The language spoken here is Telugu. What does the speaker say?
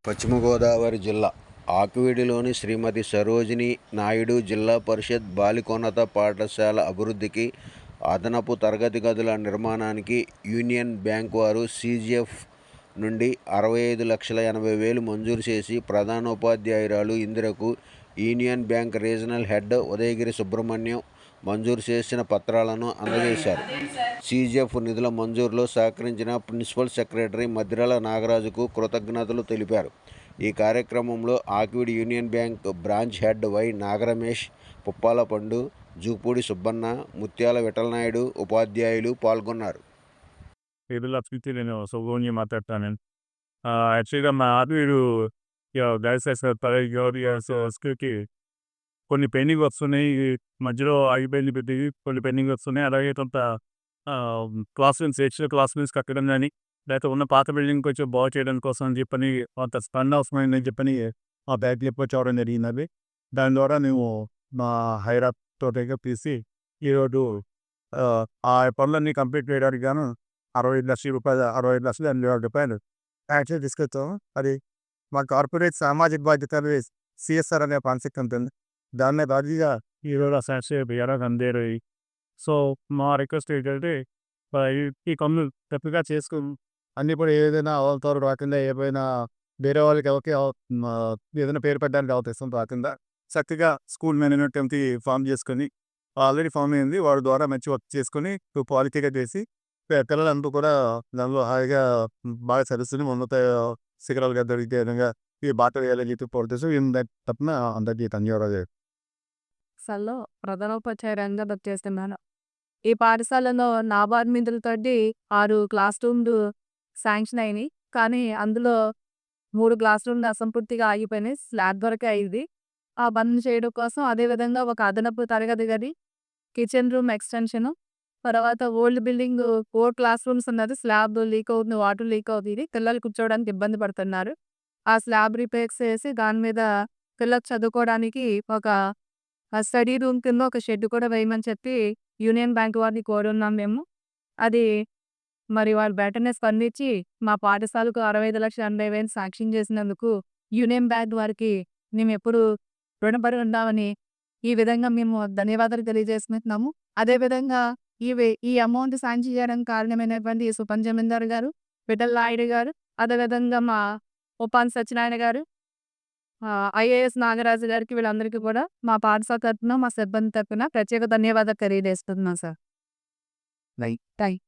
పశ్చిమ గోదావరి జిల్లా ఆకివీడులోని శ్రీమతి సరోజినీ నాయుడు జిల్లా పరిషత్ బాలికోన్నత పాఠశాల అభివృద్ధికి, అదనపు తరగతి గదుల నిర్మాణానికి యూనియన్ బ్యాంక్ వారు సీజీఎఫ్ నుండి 65,80,000 మంజూరు చేసి ప్రధానోపాధ్యాయురాలు ఇందిరకు Union Bank regional head Udayagiri Subrahmanyam మంజూరు చేసిన పత్రాలను అందజేశారు. సీజీఎఫ్ నిధుల మంజూరులో సహకరించిన ప్రిన్సిపల్ సెక్రటరీ మద్దిరాల నాగరాజుకు కృతజ్ఞతలు తెలిపారు. ఈ కార్యక్రమంలో Akividu union bank branch head Y Naga Ramesh, Puppala Pandu, Jupudi Subbanna, ముత్యాల విఠలనాయుడు ఉపాధ్యాయులు పాల్గొన్నారు. పేరు లక్ష్మితో నేను సుబ్రహ్మణ్యం మాట్లాడతాను. యాక్చువల్గా మా ఆవిడు గైస్ స్కూల్కి కొన్ని పెండింగ్ వస్తున్నాయి. మధ్యలో ఆగిపోయింది పెట్టి కొన్ని పెండింగ్ వస్తున్నాయి. అలాగే కొంత class rooms, extra class rooms కట్టడం కానీ, లేకపోతే ఉన్న పాత బిల్డింగ్ కొంచెం బాగు చేయడం కోసం అని చెప్పని కొంత స్పందన అవసరమైందని చెప్పని ఆ బ్యాగ్ అప్రోచ్ అవ్వడం జరిగింది. దాని ద్వారా మేము మా హైరాప్ తోటగా తీసి ఈరోజు ఆ పనులన్నీ కంప్లీట్ చేయడానికి గాను 65,80,000 యాక్చువల్ తీసుకొచ్చాము. అది మా కార్పొరేట్ సామాజిక బాధ్యత సిఎస్ఆర్ అనే కాన్సెప్ట్ ఉంటుంది. దాన్నే భాగంగా ఈరోజు ఆ శాస్త్రీయ బియ్యాలకు అందేరు. సో మా రిక్వెస్ట్ ఏంటంటే ఈ పనులు తప్పుగా చేసుకుని అన్నీ కూడా ఏదైనా అవతల రాకుండా, ఏమైనా వేరే వాళ్ళకి ఎవరికి ఏదైనా పేరు పెట్టడానికి అవకాశం రాకుండా చక్కగా స్కూల్ మేనేజ్మెంట్ కమిటీ ఫామ్ చేసుకొని, ఆల్రెడీ ఫామ్ అయింది, వాడి ద్వారా మంచి వర్క్ చేసుకొని క్వాలిటీగా చేసి పిల్లలందరూ కూడా దానిలో హాయిగా బాగా చదువుతుని ఉన్నత శిఖరాలుగా దొరికే విధంగా ఈ బాట వేయాలని చెప్పి పోటీ తప్పన అందరికీ ధన్యవాదాలు. పాఠశాలలో ప్రధానోపాధ్యాయురాలిగా చేస్తున్నాను. ఈ పాఠశాలలో నాబార్డ్ నిధులతోటి 6 క్లాస్ రూమ్లు శాంక్షన్ అయినాయి. కానీ అందులో 3 క్లాస్ రూమ్లు అసంపూర్తిగా ఆగిపోయినాయి. స్లాబ్ వరకే అయింది. ఆ పనులు చేయడం కోసం అదేవిధంగా ఒక అదనపు తరగతి గది, కిచెన్ రూమ్ ఎక్స్టెన్షన్, తర్వాత ఓల్డ్ బిల్డింగ్ 4 క్లాస్ రూమ్స్ ఉన్నది. స్లాబ్ లీక్ అవుతుంది, వాటర్ లీక్ అవుతుంది. పిల్లలు కూర్చోవడానికి ఇబ్బంది పడుతున్నారు. ఆ స్లాబ్ రిపేర్స్ చేసి దాని మీద పిల్లలు చదువుకోవడానికి ఒక స్టడీ రూమ్ కింద ఒక షెడ్ కూడా వేయమని చెప్పి యూనియన్ బ్యాంక్ వారిని కోరున్నాం మేము. అది మరి వాళ్ళు వెంటనే స్పందించి మా పాఠశాలకు 65,80,000 శాంక్షన్ చేసినందుకు యూనియన్ బ్యాంక్ వారికి మేము ఎప్పుడు రుణపడి ఉన్నామని ఈ విధంగా మేము ధన్యవాదాలు తెలియజేసుకుంటున్నాము. అదేవిధంగా ఈ అమౌంట్ శాంక్షన్ చేయడానికి కారణమైనటువంటి సుపన్ జమీందార్ గారు, విఠల్ నాయుడు గారు, అదేవిధంగా మా ఉపాన్ సత్యనారాయణ గారు, ఐఏఎస్ నాగరాజు గారికి, వీళ్ళందరికీ కూడా మా పాఠశాల తరఫున, మా సిబ్బంది తరఫున ప్రత్యేక ధన్యవాదాలు తెలియజేస్తున్నాం సార్. థ్యాంక్